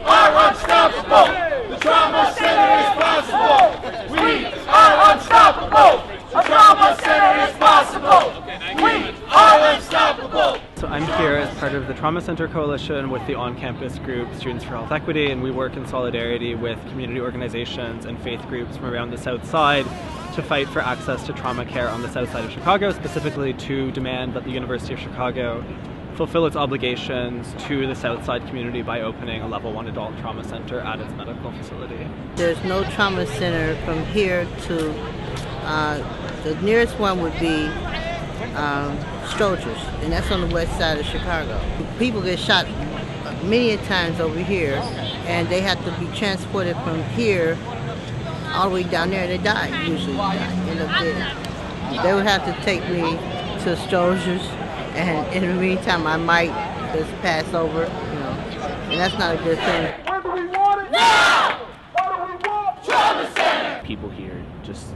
are unstoppable. The Trauma Center is possible. We are unstoppable. The Trauma Center is possible. We are unstoppable. So I'm here as part of the Trauma Center Coalition with the on-campus group Students for Health Equity, and we work in solidarity with community organizations and faith groups from around the South Side to fight for access to trauma care on the South Side of Chicago, specifically to demand that the University of Chicago fulfill its obligations to the South Side community by opening a Level 1 adult trauma center at its medical facility. There's no trauma center from here to, the nearest one would be Stroger's, and that's on the west side of Chicago. People get shot many times over here, and they have to be transported from here all the way down there, and they die, usually end up dead. They would have to take me to Stroger's, and in the meantime I might just pass over, and that's not a good thing. When do we want it? Now! What do we want? Trauma Center! People here just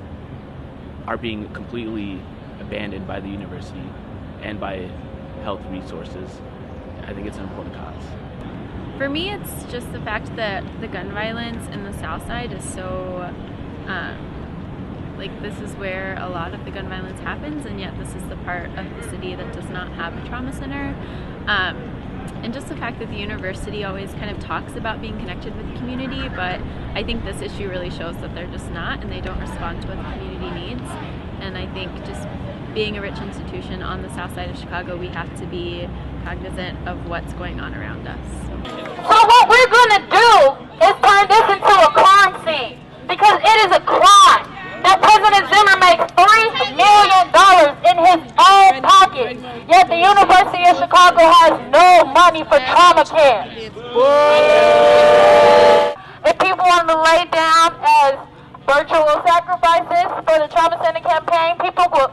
are being completely abandoned by the university and by health resources. I think it's an important cause. For me, it's just the fact that the gun violence in the South Side is so, this is where a lot of the gun violence happens, and yet this is the part of the city that does not have a trauma center. And just the fact that the university always kind of talks about being connected with the community, but I think this issue really shows that they're just not, and they don't respond to what the community needs. And I think just being a rich institution on the South Side of Chicago, we have to be cognizant of what's going on around us. So what we're going to do is turn this into a crime scene, because it is a crime that President Zimmer makes $3 million in his own pocket, yet the University of Chicago has no money for trauma care. If people want to lay down as virtual sacrifices for the Trauma Center campaign, people will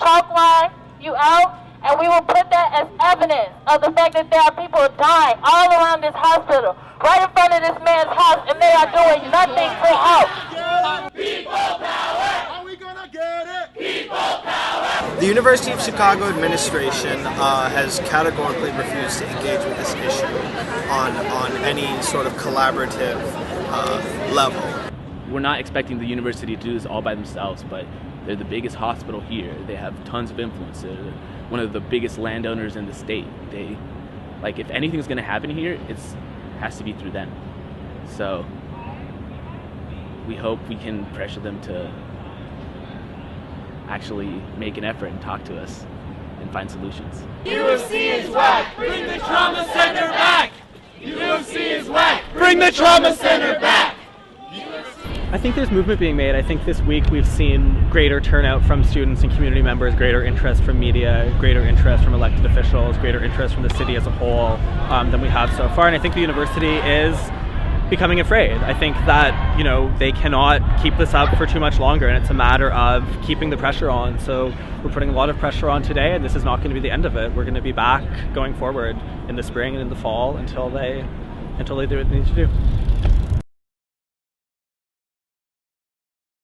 chalk-line you out, and we will put that as evidence of the fact that there are people dying all around this hospital, right in front of this man's house, and they are doing nothing to help. People power! Are we gonna get it? People power! The University of Chicago administration has categorically refused to engage with this issue on any sort of collaborative level. We're not expecting the university to do this all by themselves, but they're the biggest hospital here. They have tons of influence. They're one of the biggest landowners in the state. If anything's going to happen here, it has to be through them. So we hope we can pressure them to actually make an effort and talk to us and find solutions. UFC is whack! Bring the Trauma Center back! UFC is whack! Bring the Trauma Center back! I think there's movement being made. I think this week we've seen greater turnout from students and community members, greater interest from media, greater interest from elected officials, greater interest from the city as a whole than we have so far. And I think the university is becoming afraid. I think that, they cannot keep this up for too much longer, and it's a matter of keeping the pressure on. So we're putting a lot of pressure on today, and this is not going to be the end of it. We're going to be back going forward in the spring and in the fall until they do what they need to do.